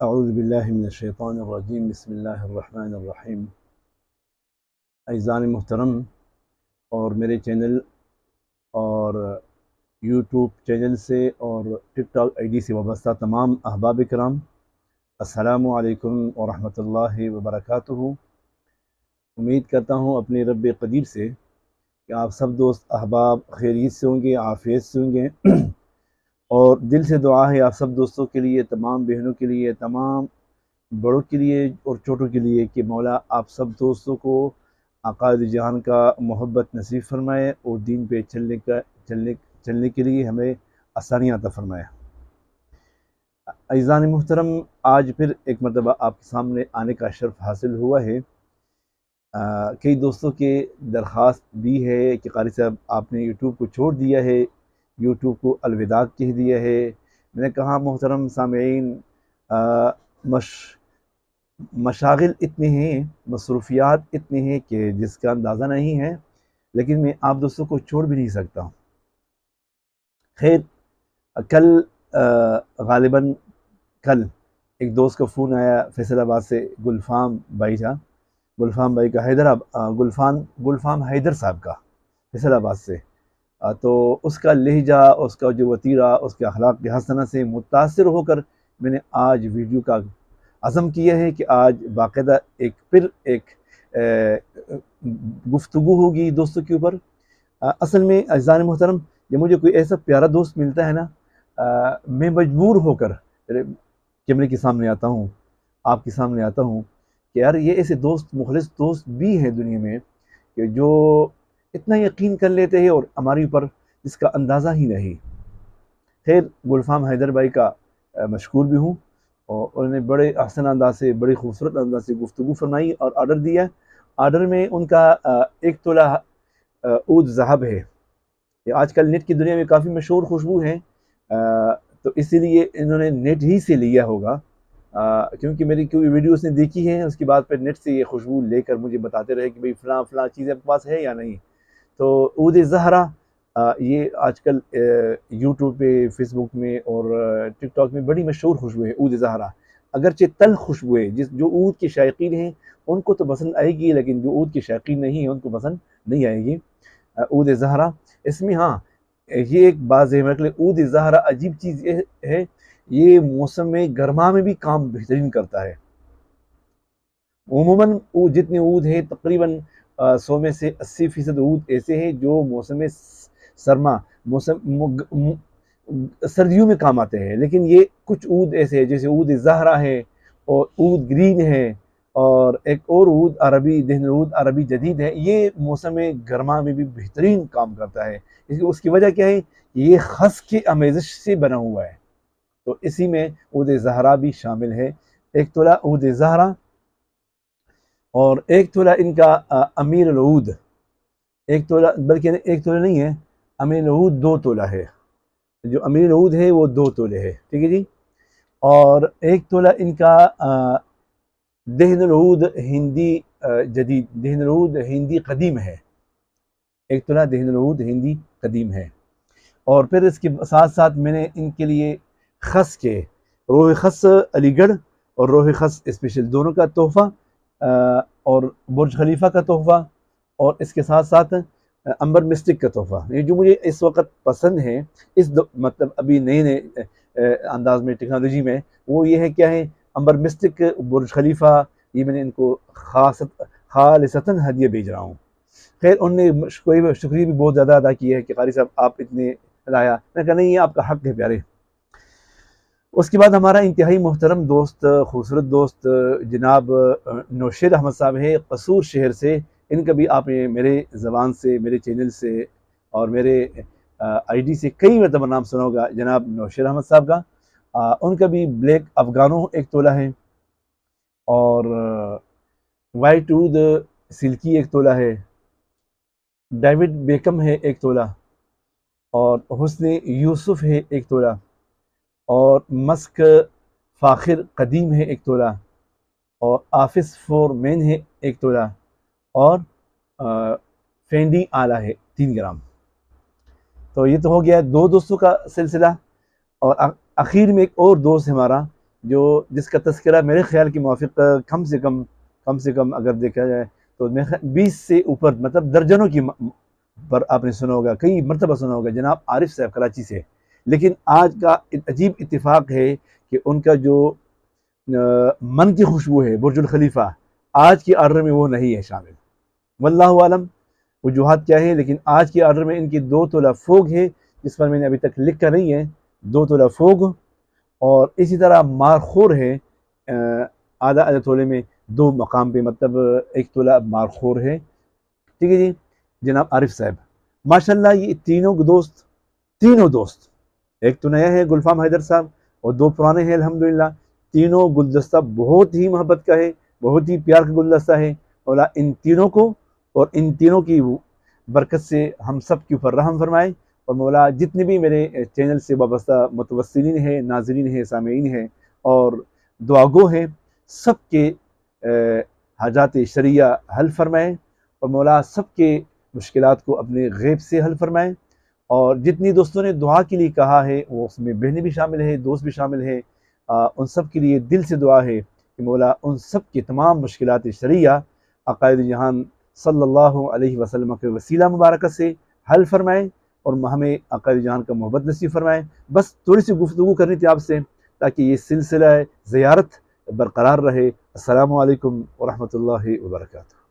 اعوذ باللہ من الشیطان الرجیم بسم اللہ الرحمن الرحیم۔ عزیزان محترم اور میرے چینل اور یوٹیوب چینل سے اور ٹک ٹاک آئی ڈی سے وابستہ تمام احباب کرام، السلام علیکم ورحمۃ اللہ وبرکاتہ۔ امید کرتا ہوں اپنے رب قدیر سے کہ آپ سب دوست احباب خیریت سے ہوں گے، عافیت سے ہوں گے، اور دل سے دعا ہے آپ سب دوستوں کے لیے، تمام بہنوں کے لیے، تمام بڑوں کے لیے اور چھوٹوں کے لیے کہ مولا آپ سب دوستوں کو عقائد جہان کا محبت نصیب فرمائے اور دین پہ چلنے کے لیے ہمیں آسانیاں عطا فرمائے۔ عزیزان محترم، آج پھر ایک مرتبہ آپ کے سامنے آنے کا شرف حاصل ہوا ہے۔ کئی دوستوں کے درخواست بھی ہے کہ قاری صاحب آپ نے یوٹیوب کو چھوڑ دیا ہے، یوٹیوب کو الوداع کہہ دیا ہے۔ میں نے کہا محترم سامعین، مشاغل اتنے ہیں، مصروفیات اتنے ہیں کہ جس کا اندازہ نہیں ہے، لیکن میں آپ دوستوں کو چھوڑ بھی نہیں سکتا ہوں۔ خیر، کل غالباً کل ایک دوست کا فون آیا فیصل آباد سے، گلفام بھائی کا گلفام حیدر صاحب کا، فیصل آباد سے۔ تو اس کا لہجہ، اس کا جو وتیرہ، اس کے اخلاق حسنہ سے متاثر ہو کر میں نے آج ویڈیو کا عزم کیا ہے کہ آج باقاعدہ ایک گفتگو ہوگی دوستوں کے اوپر۔ اصل میں عزیزان محترم، جب مجھے کوئی ایسا پیارا دوست ملتا ہے نا، میں مجبور ہو کر کیمرے کے سامنے آتا ہوں، آپ کے سامنے آتا ہوں کہ یار یہ ایسے دوست، مخلص دوست بھی ہیں دنیا میں کہ جو اتنا یقین کر لیتے ہیں اور ہمارے اوپر جس کا اندازہ ہی نہیں۔ خیر، گلفام حیدر بھائی کا مشکور بھی ہوں، اور انہوں نے بڑے احسن انداز سے، بڑے خوبصورت انداز سے گفتگو فرمائی اور آرڈر دیا۔ آرڈر میں ان کا 1 تولہ عود ذہب ہے۔ یہ آج کل نیٹ کی دنیا میں کافی مشہور خوشبو ہیں، تو اسی لیے انہوں نے نیٹ ہی سے لیا ہوگا، کیونکہ میری کوئی ویڈیوز نے دیکھی ہیں، اس کے بعد پھر نیٹ سے یہ خوشبو لے کر مجھے بتاتے رہے کہ بھئی فلاں چیز آپ کے پاس ہے یا نہیں۔ تو عود زہرہ یہ آج کل یوٹیوب پہ، فیس بک میں اور ٹک ٹاک میں بڑی مشہور خوشبو ہے عود زہرہ۔ اگرچہ تلخ خوشبو ہے، جو عود کے شائقین ہیں ان کو تو پسند آئے گی، لیکن جو عود کے شائقین نہیں ہیں ان کو پسند نہیں آئے گی عود زہرہ۔ اس میں ہاں یہ ایک بات ہے، مطلب عود زہرہ عجیب چیز ہے، یہ موسم گرما میں بھی کام بہترین کرتا ہے۔ عموماً جتنے عود ہیں تقریباً 100 میں سے 80% عود ایسے ہیں جو موسم سرما، سردیوں میں کام آتے ہیں، لیکن یہ کچھ عود ایسے ہیں جیسے عود زہرہ ہے اور عود گرین ہے، اور ایک اور عود عربی، دہن عود عربی جدید ہے، یہ موسم گرما میں بھی بہترین کام کرتا ہے۔ اس کی وجہ کیا ہے؟ یہ خس کی آمیزش سے بنا ہوا ہے، تو اسی میں عود زہرہ بھی شامل ہے۔ 1 تولہ عود زہرہ، اور 1 تولہ ان کا امیر العود، 1 تولہ، بلکہ 1 تولہ نہیں ہے، امیر العود 2 تولہ ہے، جو امیر العود ہے وہ 2 تولے ہے، ٹھیک ہے جی۔ اور 1 تولہ ان کا دہن العود ہندی جدید، دہن العود ہندی قدیم ہے، 1 تولہ دہن العود ہندی قدیم ہے۔ اور پھر اس کے ساتھ ساتھ میں نے ان کے لیے خس کے، روح خس علی گڑھ اور روح خس اسپیشل دونوں کا تحفہ، اور برج خلیفہ کا تحفہ، اور اس کے ساتھ ساتھ امبر مسٹک کا تحفہ، یہ جو مجھے اس وقت پسند ہیں، مطلب ابھی نئے انداز میں ٹیکنالوجی میں، وہ یہ ہے کیا ہے، امبر مسٹک، برج خلیفہ، یہ میں نے ان کو خالصتاً ہدیہ بھیج رہا ہوں۔ خیر، انہوں نے شکریہ بھی بہت زیادہ ادا کیا ہے کہ قاری صاحب آپ اتنے لایا، میں کہا نہیں یہ آپ کا حق ہے پیارے۔ اس کے بعد ہمارا انتہائی محترم دوست، خوبصورت دوست جناب نوشیر احمد صاحب ہے قصور شہر سے۔ ان کا بھی آپ نے میرے زبان سے، میرے چینل سے اور میرے آئی ڈی سے کئی مرتبہ نام سنا ہوگا، جناب نوشیر احمد صاحب کا۔ ان کا بھی بلیک افغانو 1 تولہ ہے، اور وائٹ عود سلکی 1 تولہ ہے، ڈیوڈ بیکم ہے 1 تولہ، اور حسن یوسف ہے 1 تولہ، اور مسک فاخر قدیم ہے 1 تولہ، اور آفس فور مین ہے 1 تولہ، اور فینڈی آلہ ہے 3 گرام۔ تو یہ تو ہو گیا 2 دوستوں کا سلسلہ، اور اخیر میں ایک اور دوست ہمارا جس کا تذکرہ میرے خیال کے موافق کم سے کم اگر دیکھا جائے تو 20 سے اوپر مطلب درجنوں کی پر آپ نے سنا ہوگا، کئی مرتبہ سنا ہوگا جناب عارف صاحب کراچی سے. لیکن آج کا عجیب اتفاق ہے کہ ان کا جو من کی خوشبو ہے برج الخلیفہ، آج کی آرڈر میں وہ نہیں ہے شامل. واللہ عالم وجوہات کیا ہے، لیکن آج کی آرڈر میں ان کی 2 تولہ فوگ ہے، جس پر میں نے ابھی تک لکھا نہیں ہے. 2 تولہ فوگ، اور اسی طرح مارخور ہے آدھا تولے میں 2 مقام پہ، مطلب 1 تولہ مارخور ہے. ٹھیک ہے جی. جناب عارف صاحب ماشاءاللہ یہ تینوں دوست، ایک تو نیا ہے گلفام حیدر صاحب اور 2 پرانے ہیں الحمدللہ. تینوں گلدستہ بہت ہی محبت کا ہے، بہت ہی پیار کا گلدستہ ہے. مولا ان تینوں کو اور ان تینوں کی برکت سے ہم سب کے اوپر رحم فرمائے. اور مولا جتنے بھی میرے چینل سے وابستہ متوسلین ہیں، ناظرین ہیں، سامعین ہیں اور دعاگو ہیں، سب کے حاجات شرعیہ حل فرمائے. اور مولا سب کے مشکلات کو اپنے غیب سے حل فرمائے. اور جتنی دوستوں نے دعا کے لیے کہا ہے، وہ اس میں بہنیں بھی شامل ہیں، دوست بھی شامل ہیں، ان سب کے لیے دل سے دعا ہے کہ مولا ان سب کی تمام مشکلات شرعیہ عقائد جہان صلی اللہ علیہ وسلم کے وسیلہ مبارکہ سے حل فرمائے اور ہمیں عقائد جہان کا محبت نصیب فرمائے. بس تھوڑی سی گفتگو کرنی تھی آپ سے تاکہ یہ سلسلہ زیارت برقرار رہے. السلام علیکم ورحمۃ اللہ وبرکاتہ.